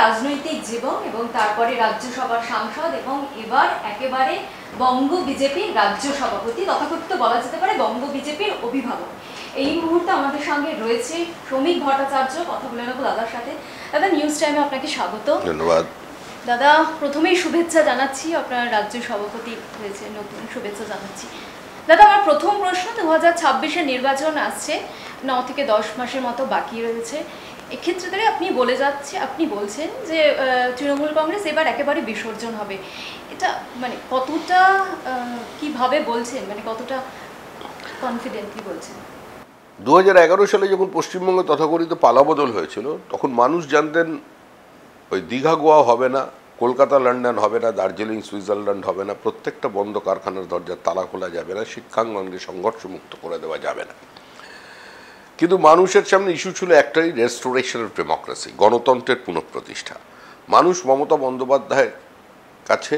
রাজনৈতিক জীবন এবং তারপরে রাজ্যসভার সাংসদ এবং এবার একেবারে বঙ্গ বিজেপির রাজ্য সভাপতি, তথাকথিত বলা যেতে পারে বঙ্গ বিজেপির অভিভাবক। এই মুহূর্তে আমাদের সঙ্গে রয়েছে শ্রমিক ভট্টাচার্য। কথা বলে নেবো দাদার সাথে। দাদা, নিউজ টাইমে আপনাকে স্বাগত। ধন্যবাদ দাদা। প্রথমেই শুভেচ্ছা জানাচ্ছি, আপনার রাজ্য সভাপতি হয়েছে, নতুন শুভেচ্ছা জানাচ্ছি। দাদা, আমার প্রথম প্রশ্ন, 2026-এর নির্বাচন আসছে, 9 থেকে 10 মাসের মতো বাকি রয়েছে। এক্ষেত্রে ধরে আপনি বলছেন যে তৃণমূল কংগ্রেস এবার একেবারে বিসর্জন হবে। এটা মানে কতটা কিভাবে বলছেন, মানে কতটা কনফিডেন্টলি বলছেন? 2011 সালে যখন পশ্চিমবঙ্গে তথাকথিত পালাবদল হয়েছিল, তখন মানুষ জানতেন ওই দীঘা গোয়া হবে না, কলকাতা লন্ডন হবে না, দার্জিলিং সুইজারল্যান্ড হবে না, প্রত্যেকটা বন্ধ কারখানার দরজার তালা খোলা যাবে না, শিক্ষাঙ্গনকে সংঘর্ষমুক্ত করে দেওয়া যাবে না। কিন্তু মানুষের সামনে ইস্যু ছিল একটাই, রেস্টোরেশন অফ ডেমোক্রেসি, গণতন্ত্রের পুনঃপ্রতিষ্ঠা। মানুষ মমতা বন্দ্যোপাধ্যায়ের কাছে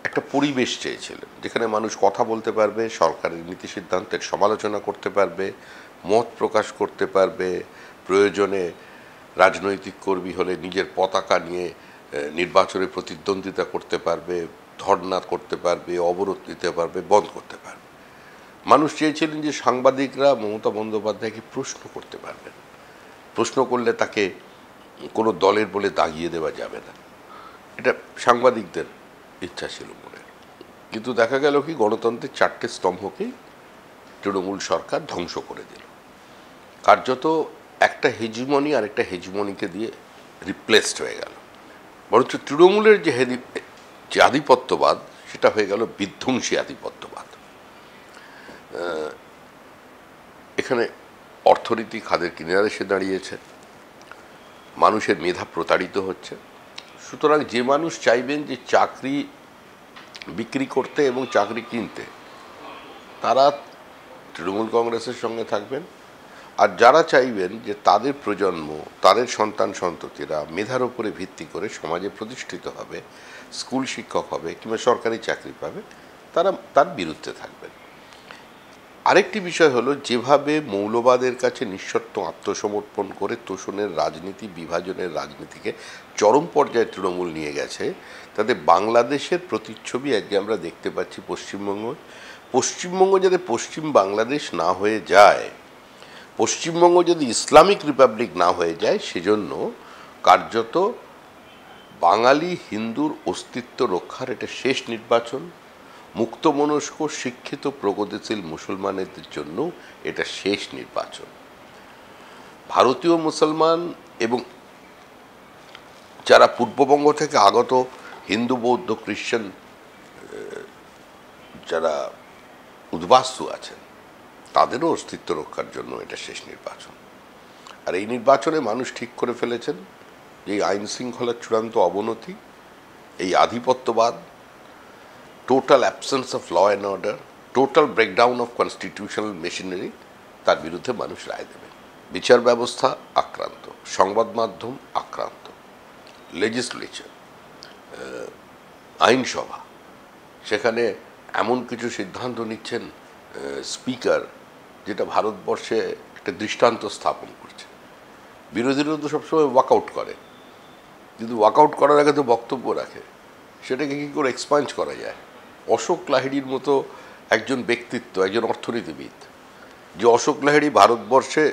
একটা পরিবেশ চেয়েছিলেন যেখানে মানুষ কথা বলতে পারবে, সরকারের নীতি সিদ্ধান্তের সমালোচনা করতে পারবে, মত প্রকাশ করতে পারবে, প্রয়োজনে রাজনৈতিক কর্মী হলে নিজের পতাকা নিয়ে নির্বাচনে প্রতিদ্বন্দ্বিতা করতে পারবে, ধর্ণা করতে পারবে, অবরোধ দিতে পারবে, বন্ধ করতে পারবে। মানুষ চেয়েছিলেন যে সাংবাদিকরা মমতা বন্দ্যোপাধ্যায়কে প্রশ্ন করতে পারবেন, প্রশ্ন করলে তাকে কোনো দলের বলে দাগিয়ে দেওয়া যাবে না, এটা সাংবাদিকদের ইচ্ছা ছিল মনে। কিন্তু দেখা গেল কি, গণতন্ত্রের 4টে স্তম্ভকেই তৃণমূল সরকার ধ্বংস করে দিল। কার্যত একটা হেজিমনি আর একটা হেজিমনিকে দিয়ে রিপ্লেসড হয়ে গেল। বরঞ্চ তৃণমূলের যে আধিপত্যবাদ, সেটা হয়ে গেল বিধ্বংসী আধিপত্যবাদ। এখানে অর্থনীতি খাদের কিনারে এসে দাঁড়িয়েছে, মানুষের মেধা প্রতারিত হচ্ছে। সুতরাং যে মানুষ চাইবেন যে চাকরি বিক্রি করতে এবং চাকরি কিনতে, তারা তৃণমূল কংগ্রেসের সঙ্গে থাকবেন। আর যারা চাইবেন যে তাদের প্রজন্ম, তাদের সন্তান সন্ততিরা মেধার উপরে ভিত্তি করে সমাজে প্রতিষ্ঠিত হবে, স্কুল শিক্ষক হবে কিংবা সরকারি চাকরি পাবে, তারা তার বিরুদ্ধে থাকবেন। আরেকটি বিষয় হলো, যেভাবে মৌলবাদের কাছে নিঃশর্ত আত্মসমর্পণ করে তোষণের রাজনীতি, বিভাজনের রাজনীতিকে চরম পর্যায়ে তৃণমূল নিয়ে গেছে, তাতে বাংলাদেশের প্রতিচ্ছবি আজকে আমরা দেখতে পাচ্ছি পশ্চিমবঙ্গ যাতে পশ্চিম বাংলাদেশ না হয়ে যায়, পশ্চিমবঙ্গ যদি ইসলামিক রিপাবলিক না হয়ে যায়, সেজন্য কার্যত বাঙালি হিন্দুর অস্তিত্ব রক্ষার এটা শেষ নির্বাচন। মুক্তমনস্ক শিক্ষিত প্রগতিশীল মুসলমানদের জন্য এটা শেষ নির্বাচন। ভারতীয় মুসলমান এবং যারা পূর্ববঙ্গ থেকে আগত হিন্দু, বৌদ্ধ, খ্রিস্টান যারা উদ্বাস্তু আছেন, তাদেরও অস্তিত্ব রক্ষার জন্য এটা শেষ নির্বাচন। আর এই নির্বাচনে মানুষ ঠিক করে ফেলেছেন যে আইন শৃঙ্খলার চূড়ান্ত অবনতি, এই আধিপত্যবাদ, total absence of law and order, total breakdown of constitutional machinery, তার বিরুদ্ধে মানুষ রায় দেবে। বিচার ব্যবস্থা আক্রান্ত, সংবাদ মাধ্যম আক্রান্ত, লেজিসলেচার, আইনসভা, সেখানে এমন কিছু সিদ্ধান্ত নিচ্ছেন স্পিকার, যেটা ভারতবর্ষে একটা দৃষ্টান্ত স্থাপন করছে। বিরোধীরা তো সবসময় ওয়াকআউট করে, কিন্তু ওয়াকআউট করার আগে তো বক্তব্য রাখে, সেটাকে কী করে এক্সপাঞ্জ করা যায়। অশোক লাহিড়ির মতো একজন ব্যক্তিত্ব, একজন অর্থনীতিবিদ, যে অশোক লাহিড়ি ভারতবর্ষে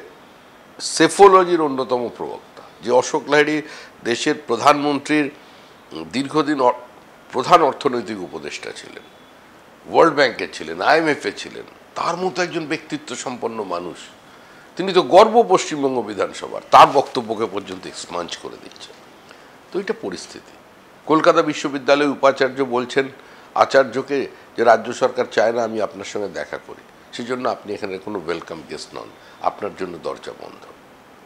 সেফোলজির অন্যতম প্রবক্তা, যে অশোক লাহিড়ি দেশের প্রধানমন্ত্রীর দীর্ঘদিন প্রধান অর্থনৈতিক উপদেষ্টা ছিলেন, ওয়ার্ল্ড ব্যাংকে ছিলেন, IMF-এ ছিলেন, তার মতো একজন ব্যক্তিত্ব সম্পন্ন মানুষ, তিনি তো গর্ব পশ্চিমবঙ্গ বিধানসভার, তার বক্তব্যকে পর্যন্ত এক্সপাঞ্জ করে দিচ্ছে। তো এটা পরিস্থিতি। কলকাতা বিশ্ববিদ্যালয়ের উপাচার্য বলছেন আচার্যকে যে রাজ্য সরকার চায় না আমি আপনার সঙ্গে দেখা করি, সেজন্য আপনি এখানে কোনো ওয়েলকাম গেস্ট নন, আপনার জন্য দরজা বন্ধ।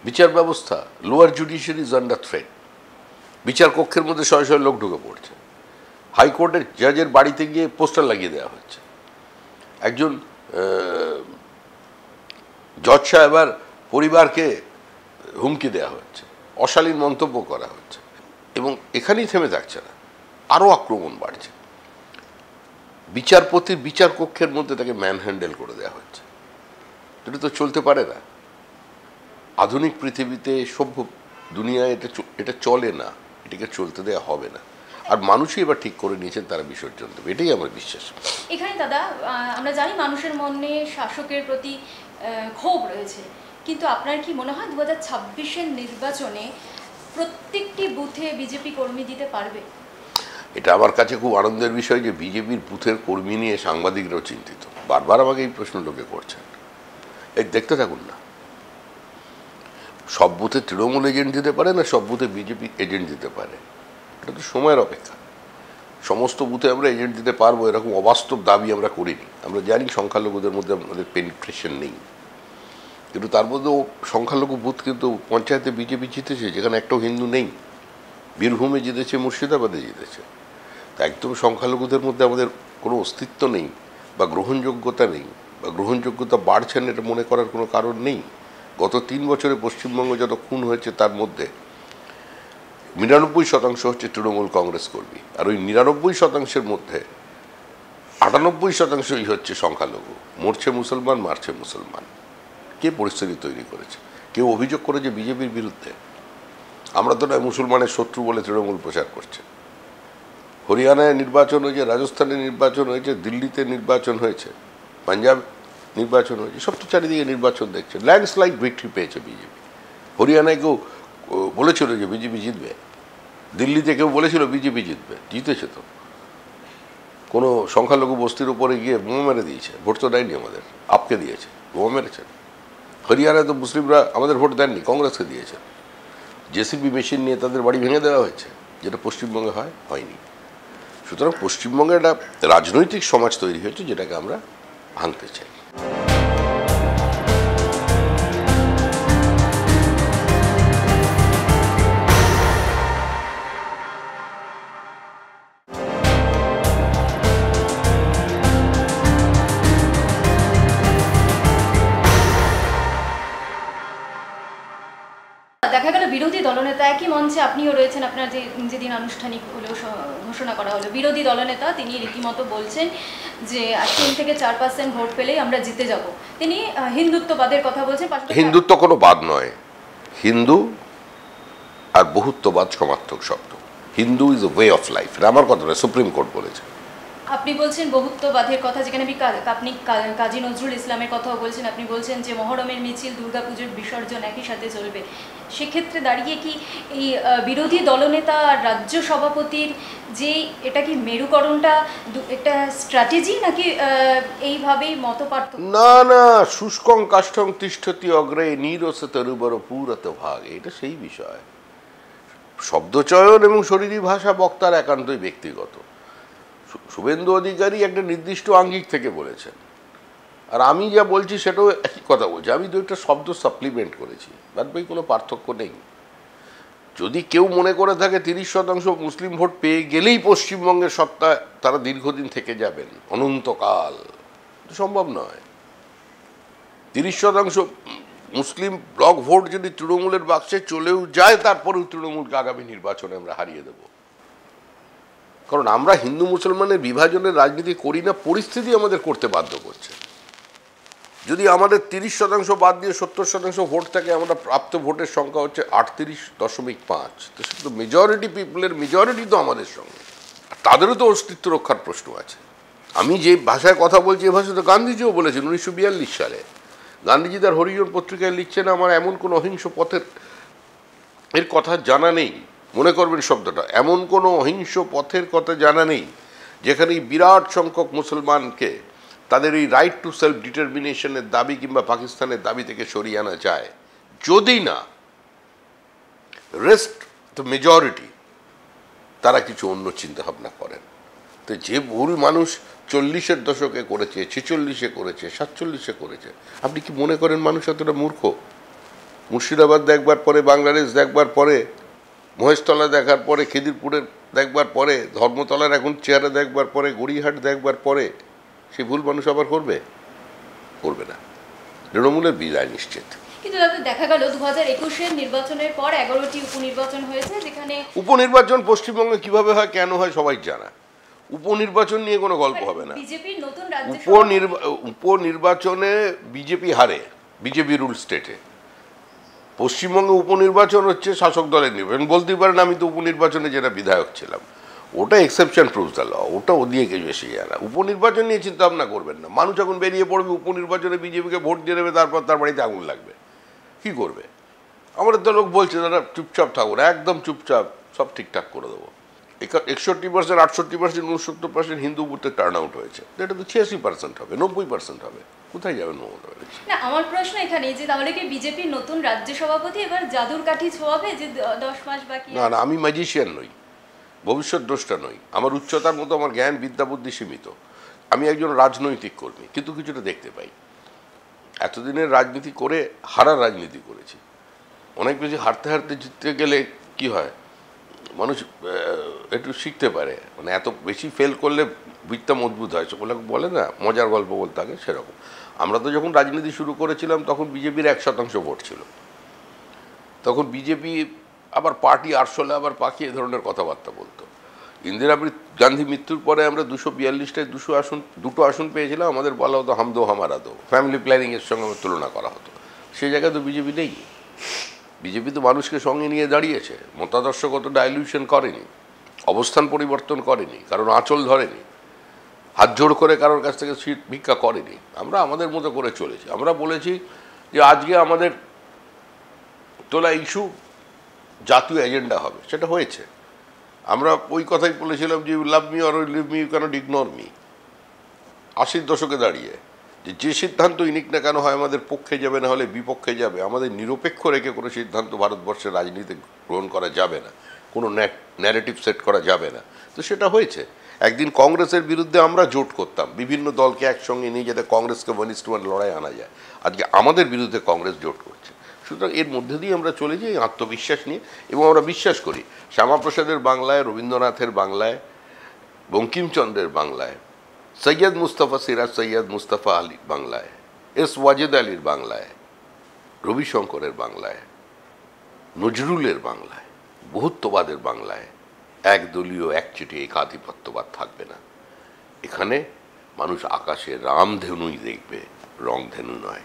বিচার ব্যবস্থা, lower judiciary is under threat, বিচার কক্ষের মধ্যে শয়ে শয়ে লোক ঢুকে পড়ছে, হাইকোর্টের জাজের বাড়িতে গিয়ে পোস্টার লাগিয়ে দেওয়া হচ্ছে, একজন জজ সাহেবের পরিবারকে হুমকি দেওয়া হচ্ছে, অশালীন মন্তব্য করা হচ্ছে, এবং এখানেই থেমে থাকছে না, আরও আক্রমণ বাড়ছে। বিচারপতির বিচার কক্ষের মধ্যে তাকে ম্যান হ্যান্ডেল করে দেওয়া হচ্ছে। এটা তো চলতে পারে না। আধুনিক পৃথিবীতে, সভ্য দুনিয়ায় এটা চলে না। এটিকে চলতে দেওয়া হবে না। আর মানুষই এবার ঠিক করে নিয়েছেন তারা বিসর্জন দেবে, এটাই আমার বিশ্বাস। এখানে দাদা আমরা জানি মানুষের মনে শাসকের প্রতি ক্ষোভ রয়েছে, কিন্তু আপনার কি মনে হয় 2026-এর নির্বাচনে প্রত্যেকটি বুথে বিজেপি কর্মী দিতে পারবে? এটা আমার কাছে খুব আনন্দের বিষয় যে বিজেপির বুথের কর্মী নিয়ে সাংবাদিকরাও চিন্তিত। বারবার আমাকে এই প্রশ্ন লোকে করছেন। এই দেখতে থাকুন না, সব বুথে তৃণমূল এজেন্ট দিতে পারে না, সব বুথে বিজেপি এজেন্ট দিতে পারে, এটা তো সময়ের অপেক্ষা। সমস্ত বুথে আমরা এজেন্ট দিতে পারবো এরকম অবাস্তব দাবি আমরা করিনি। আমরা জানি সংখ্যালঘুদের মধ্যে আমাদের পেনিট্রেশন নেই, কিন্তু তার মধ্যেও সংখ্যালঘু বুথ কিন্তু পঞ্চায়েতে বিজেপি জিতেছে, যেখানে একটাও হিন্দু নেই। বীরভূমে জিতেছে, মুর্শিদাবাদে জিতেছে। তা একদম সংখ্যালঘুদের মধ্যে আমাদের কোনো অস্তিত্ব নেই বা গ্রহণযোগ্যতা নেই, বা গ্রহণযোগ্যতা বাড়ছেন এটা মনে করার কোনো কারণ নেই। গত 3 বছরে পশ্চিমবঙ্গে যত খুন হয়েছে তার মধ্যে 99% হচ্ছে তৃণমূল কংগ্রেস কর্মী, আর ওই 99%-এর মধ্যে 98%ই হচ্ছে সংখ্যালঘু। মরছে মুসলমান, মারছে মুসলমান। কে পরিস্থিতি তৈরি করেছে? কেউ অভিযোগ করেছে বিজেপির বিরুদ্ধে? আমরা তো নয় মুসলমানের শত্রু বলে তৃণমূল প্রচার করছে। হরিয়ানায় নির্বাচন হয়েছে, রাজস্থানে নির্বাচন হয়েছে, দিল্লিতে নির্বাচন হয়েছে, পাঞ্জাব নির্বাচন হয়েছে, সব তো চারিদিকে নির্বাচন দেখছে। ল্যান্ডস্লাইড ভিক্টরি পেয়েছে বিজেপি। হরিয়ানায় কেউ বলেছিল যে বিজেপি জিতবে? দিল্লিতে কেউ বলেছিল বিজেপি জিতবে? জিতেছে তো। কোনো সংখ্যালঘু বস্তির উপরে গিয়ে বোমা মেরে দিয়েছে? ভোট তো দেয়নি আমাদের, আপকে দিয়েছে, বোমা মেরেছে। হরিয়ানায় তো মুসলিমরা আমাদের ভোট দেননি, কংগ্রেসকে দিয়েছে। জেসিবি মেশিন নিয়ে তাদের বাড়ি ভেঙে দেওয়া হয়েছে, যেটা পশ্চিমবঙ্গে হয়নি। সুতরাং পশ্চিমবঙ্গে একটা রাজনৈতিক সমাজ তৈরি হয়েছে যেটাকে আমরা ভাঙতে চাই। দেখা গেল বিরোধী দলনেতা একই মঞ্চে আপনিও রয়েছেন, আপনার যেদিন আনুষ্ঠানিক হলেও ঘোষণা করা হলো, বিরোধী দলনেতা তিনি রীতিমতো বলছেন যে 3 থেকে 4% ভোট পেলেই আমরা জিতে যাব। তিনি হিন্দুত্ববাদের কথা বলছেন। হিন্দুত্ব কোনো বাদ নয়, হিন্দু আর বহুত্ববাদ সমার্থক শব্দ। Hindu is a way of life, এটা আমার কথা নয়, সুপ্রিম কোর্ট বলেছে। আপনি বলছেন বহুত্ববাদের কথা, যেখানে আপনি কাজী নজরুল ইসলামের কথাও বলছেন। আপনি বলছেন যে মহরমের মিছিল, দুর্গাপুজোর বিসর্জন একই সাথে চলবে। সেক্ষেত্রে দাঁড়িয়ে কি এই বিরোধী দলনেতা আর রাজ্য সভাপতির যে এটা কি মেরুকরণটা একটা স্ট্র্যাটেজি, নাকি এইভাবেই মতপার্থক্য? না না, শুষ্কং কাষ্ঠং তিষ্ঠতি অগ্রে নীরসে তরুবর পুরত ভাগ, এটা সেই বিষয়। শব্দচয়ন এবং শরীরী ভাষা বক্তার একান্তই ব্যক্তিগত। শুভেন্দু অধিকারী একটা নির্দিষ্ট আঙ্গিক থেকে বলেছেন, আর আমি যা বলছি সেটাও একই কথা বলছি। আমি 2টা শব্দ সাপ্লিমেন্ট করেছি, বাদ বাকি কোনো পার্থক্য নেই। যদি কেউ মনে করে থাকে 30% মুসলিম ভোট পেয়ে গেলেই পশ্চিমবঙ্গের সত্তা তারা দীর্ঘদিন থেকে যাবেন অনন্তকাল, সম্ভব নয়। 30% মুসলিম ব্লক ভোট যদি তৃণমূলের বাক্সে চলেও যায়, তারপরেও তৃণমূলকে আগামী নির্বাচনে আমরা হারিয়ে দেব। কারণ আমরা হিন্দু মুসলমানের বিভাজনের রাজনীতি করি না, পরিস্থিতি আমাদের করতে বাধ্য করছে। যদি আমাদের 30% বাদ দিয়ে 70% ভোট থাকে, আমরা প্রাপ্ত ভোটের সংখ্যা হচ্ছে 38.5, তো সেটা তো মেজরিটি পিপলের মেজরিটি তো আমাদের সঙ্গে, তাদেরও তো অস্তিত্ব রক্ষার প্রশ্ন আছে। আমি যে ভাষায় কথা বলছি এ ভাষা তো গান্ধীজিও বলেছেন 1942 সালে। গান্ধীজি তার হরিজন পত্রিকায় লিখছেন, আমার এমন কোনো অহিংস পথের এর কথা জানা নেই। মনে করবেন শব্দটা, এমন কোনো অহিংস পথের কথা জানা নেই যেখানে এই বিরাট সংখ্যক মুসলমানকে তাদের এই রাইট টু সেলফ ডিটারমিনেশনের দাবি কিংবা পাকিস্তানের দাবি থেকে সরিয়ে আনা যায়, যদি না রেস্ট দ্য মেজরিটি তারা কিছু অন্য চিন্তা ভাবনা করেন। তো যে ভুল মানুষ 40-এর দশকে করেছে, 46-এ করেছে, 47-এ করেছে, আপনি কি মনে করেন মানুষ এতটা মূর্খ? মুর্শিদাবাদ দেখবার পরে, বাংলাদেশ দেখবার পরে, মহেশতলা দেখার পরে, খিদিরপুরের দেখবার পরে, ধর্মতলার এখন চেহারা দেখবার পরে, গড়িয়াহাট দেখবার পরে সেই ভুল মানুষ আবার করবে? করবে না। তৃণমূলের বিদায় নিশ্চিত। কিন্তু দাদা দেখা গেল 2021-এর নির্বাচনের পর 11টি উপনির্বাচন হয়েছে, যেখানে উপনির্বাচন পশ্চিমবঙ্গে কিভাবে হয়, কেন হয় সবাই জানা। উপনির্বাচন নিয়ে কোনো গল্প হবে না। বিজেপির নতুন রাজ্য উপনির্বাচনে বিজেপি হারে, বিজেপি রুল স্টেটে। পশ্চিমবঙ্গে উপনির্বাচন হচ্ছে শাসক দলের নির্বাচন, বলতেই পারেন আমি তো উপনির্বাচনে যেটা বিধায়ক ছিলাম, ওটা এক্সেপশন প্রুভস দ্য ল, ওটা ওদিকে কিছু এসে যায় না। উপনির্বাচন নিয়ে চিন্তা ভাবনা করবেন না, মানুষ এখন বেরিয়ে পড়বে উপনির্বাচনে বিজেপিকে ভোট দিয়ে দেবে, তারপর তার বাড়িতে আগুন লাগবে, কি করবে? আমাদের তো লোক বলছে দাদা চুপচাপ থাকুন, একদম চুপচাপ, সব ঠিকঠাক করে দেবো। 61%, 68%, 69% হিন্দু বুথে টার্ন আউট হয়েছে, এটা তো 86% হবে, 90% হবে, কোথায় যাবেন মমতা ব্যানার্জি? না, আমার প্রশ্ন এখানে যে তাহলে কি বিজেপির নতুন রাজ্য সভাপতি এবার জাদুর কাঠি ছোঁয়াবে যে 10 মাস বাকি? না না, আমি ম্যাজিশিয়ান নই, ভবিষ্যৎ দ্রষ্টা নই, আমার উচ্চতার মতো আমার জ্ঞান বিদ্যা বুদ্ধি সীমিত। আমি একজন রাজনৈতিক কর্মী, কিন্তু কিছুটা দেখতে পাই। এতদিনের রাজনীতি করে হারার রাজনীতি করেছি, অনেক বেশি হারতে হারতে জিততে গেলে কি হয়, মানুষ একটু শিখতে পারে, মানে এত বেশি ফেল করলে বিদ্যা মজবুত হয়, সেগুলো বলে না, মজার গল্প বলতে থাকে সেরকম। আমরা তো যখন রাজনীতি শুরু করেছিলাম তখন বিজেপির 1% ভোট ছিল, তখন বিজেপি আবার পার্টি আরশোলে আবার পাখি এ ধরনের কথাবার্তা বলতো। ইন্দিরা গান্ধী মৃত্যুর পরে আমরা 242টায় 2 আসন পেয়েছিলাম, আমাদের বলা হতো হামদো হামারা দো, ফ্যামিলি প্ল্যানিংয়ের সঙ্গে আমার তুলনা করা হতো। সেই জায়গায় তো বিজেপি নেই, বিজেপি তো মানুষকে সঙ্গে নিয়ে দাঁড়িয়েছে, মতাদর্শগত ডাইলিউশন করেনি, অবস্থান পরিবর্তন করেনি, কারণ আঁচল ধরেনি, হাত জোড় করে কারোর কাছ থেকে সিট ভিক্ষা করেনি। আমরা আমাদের মতো করে চলেছি। আমরা বলেছি যে আজকে আমাদের তোলা ইস্যু জাতীয় এজেন্ডা হবে, সেটা হয়েছে। আমরা ওই কথাই বলেছিলাম যে you love me or leave me, you cannot ignore me. 80-র দশকে দাঁড়িয়ে যে সিদ্ধান্তই নিক না কেন হয় আমাদের পক্ষে যাবে, না হলে বিপক্ষে যাবে, আমাদের নিরপেক্ষ রেখে কোনো সিদ্ধান্ত ভারতবর্ষের রাজনীতি গ্রহণ করা যাবে না, কোনো ন্যারেটিভ সেট করা যাবে না। তো সেটা হয়েছে। একদিন কংগ্রেসের বিরুদ্ধে আমরা জোট করতাম, বিভিন্ন দলকে একসঙ্গে নিয়ে যাতে কংগ্রেসকে 1:1 লড়াই আনা যায়। আজকে আমাদের বিরুদ্ধে কংগ্রেস জোট করছে। সুতরাং এর মধ্যে দিয়ে আমরা চলেছি এই আত্মবিশ্বাস নিয়ে, এবং আমরা বিশ্বাস করি শ্যামাপ্রসাদের বাংলায়, রবীন্দ্রনাথের বাংলায়, বঙ্কিমচন্দ্রের বাংলায়, সৈয়দ মুস্তফা সিরাজ সৈয়দ মুস্তফা আলী বাংলায়, এস ওয়াজেদ আলীর বাংলায়, রবিশঙ্করের বাংলায়, নজরুলের বাংলায়, বহুত্ববাদের বাংলায় একদলীয় একচেটে একাধিপত্যবাদ থাকবে না। এখানে মানুষ আকাশে রামধেনুই দেখবে, রংধেনু নয়।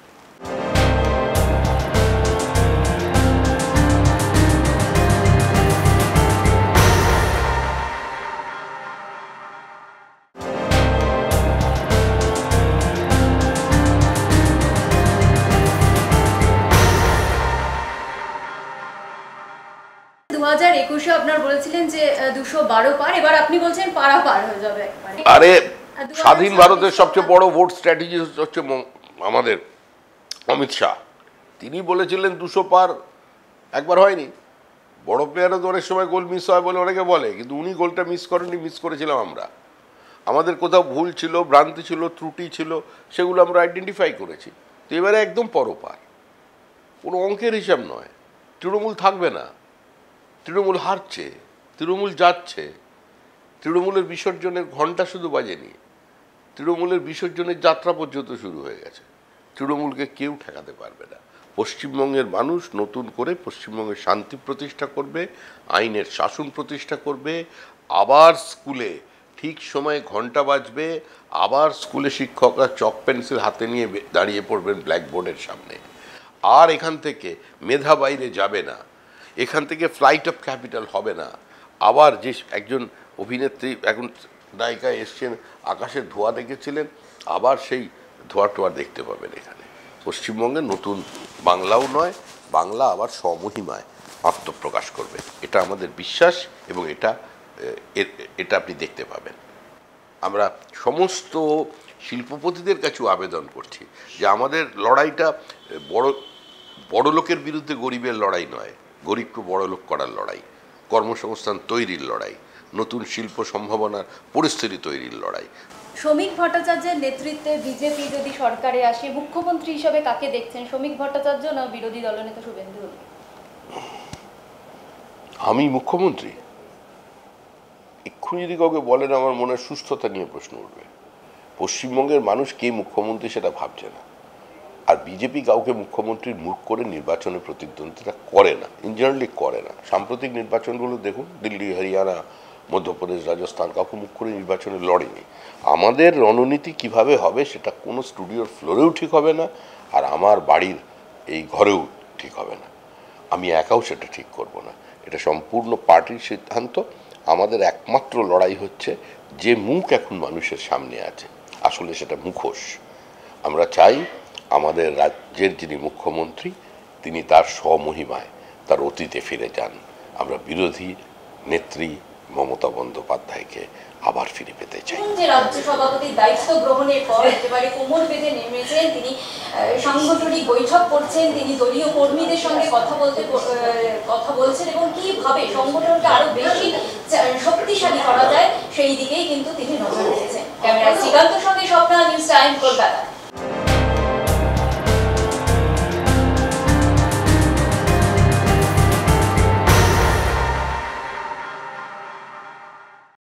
2021-এ আপনার বলেছিলেন যে 212 পার, এবার আপনি বলছেন পারা পার হয়ে যাবে একবারে। আরে স্বাধীন ভারতের সবচেয়ে বড় ভোট স্ট্র্যাটেজি হচ্ছে আমাদের অমিত শাহ। তিনি বলেছিলেন 200 পার, একবার হয়নি। বড় প্লেয়ারও তো অনেক সময় গোল মিস হয় বলে অনেকে বলে, কিন্তু উনি গোলটা মিস করেননি, মিস করেছিলাম আমরা। আমাদের কোথাও ভুল ছিল, ভ্রান্তি ছিল, ত্রুটি ছিল, সেগুলো আমরা আইডেন্টিফাই করেছি। তো এবারে একদম পরপার, কোনো অঙ্কের হিসাব নয়। তৃণমূল থাকবে না, তৃণমূল হারছে, তৃণমূল যাচ্ছে। তৃণমূলের বিসর্জনের ঘণ্টা শুধু বাজেনি, তৃণমূলের বিসর্জনের যাত্রা পর্যন্ত শুরু হয়ে গেছে। তৃণমূলকে কেউ ঠেকাতে পারবে না। পশ্চিমবঙ্গের মানুষ নতুন করে পশ্চিমবঙ্গের শান্তি প্রতিষ্ঠা করবে, আইনের শাসন প্রতিষ্ঠা করবে। আবার স্কুলে ঠিক সময়ে ঘণ্টা বাজবে, আবার স্কুলে শিক্ষকরা চক পেন্সিল হাতে নিয়ে দাঁড়িয়ে পড়বেন ব্ল্যাকবোর্ডের সামনে। আর এখান থেকে মেধা বাইরে যাবে না, এখান থেকে ফ্লাইট অফ ক্যাপিটাল হবে না। আবার যে একজন অভিনেত্রী, এখন নায়িকা এসছেন, আকাশের ধোঁয়া দেখেছিলেন, আবার সেই ধোঁয়া টোয়া দেখতে পাবেন এখানে। পশ্চিমবঙ্গের নতুন বাংলাও নয়, বাংলা আবার স্বমহিমায় আত্মপ্রকাশ করবে, এটা আমাদের বিশ্বাস, এবং এটা আপনি দেখতে পাবেন। আমরা সমস্ত শিল্পপতিদের কাছেও আবেদন করছি যে আমাদের লড়াইটা বড় লোকের বিরুদ্ধে গরিবের লড়াই নয়, গরিবকে বড় লোক করার লড়াই, কর্মসংস্থান তৈরির লড়াই, নতুন শিল্প সম্ভাবনার পরিস্থিতি তৈরির লড়াই। শ্রমিক ভট্টাচার্যের নেতৃত্বে বিজেপি যদি সরকারে আসে, মুখ্যমন্ত্রী হিসাবে কাকে দেখছেন, শ্রমিক ভট্টাচার্য না বিরোধী দলনেতা শুভেন্দু? আমি মুখ্যমন্ত্রী? এক্ষুনি যদি কাউকে বলেন, আমার মনে সুস্থতা নিয়ে প্রশ্ন উঠবে। পশ্চিমবঙ্গের মানুষ কে মুখ্যমন্ত্রী সেটা ভাবছে না। আর বিজেপি কাউকে মুখ্যমন্ত্রীর মুখ করে নির্বাচনে প্রতিদ্বন্দ্বিতা করে না, ইনজেনারেলি করে না। সাম্প্রতিক নির্বাচনগুলো দেখুন, দিল্লি, হরিয়ানা, মধ্যপ্রদেশ, রাজস্থান, কাউকে মুখ করে নির্বাচনে লড়েনি। আমাদের রণনীতি কিভাবে হবে সেটা কোনো স্টুডিওর ফ্লোরেও ঠিক হবে না, আর আমার বাড়ির এই ঘরেও ঠিক হবে না। আমি একাও সেটা ঠিক করব না, এটা সম্পূর্ণ পার্টির সিদ্ধান্ত। আমাদের একমাত্র লড়াই হচ্ছে যে মুখ এখন মানুষের সামনে আছে, আসলে সেটা মুখোশ। আমরা চাই আমাদের রাজ্যের যিনি মুখ্যমন্ত্রী তিনি তার স্বমহিমায় তার অতীতে ফিরে যান। আমরা বিরোধী নেত্রী মমতা বন্দ্যোপাধ্যায়কে আবার ফিরে পেতে চাই। যে রাজ্য সভাপতির দায়িত্ব গ্রহণের পর একেবারে কোমর বেঁধে নেমেছেন তিনি, সাংগঠনিক বৈঠক করছেন, তিনি দলীয় কর্মীদের সঙ্গে কথা বলছেন এবং কিভাবে সংগঠনকে আরো বেশি শক্তিশালী করা যায় সেই দিকেই কিন্তু তিনি নজর রেখেছেন। ক্যামেরা শ্রীকান্তের সঙ্গে স্বপ্না, নিউজ টাইম, কলকাতা।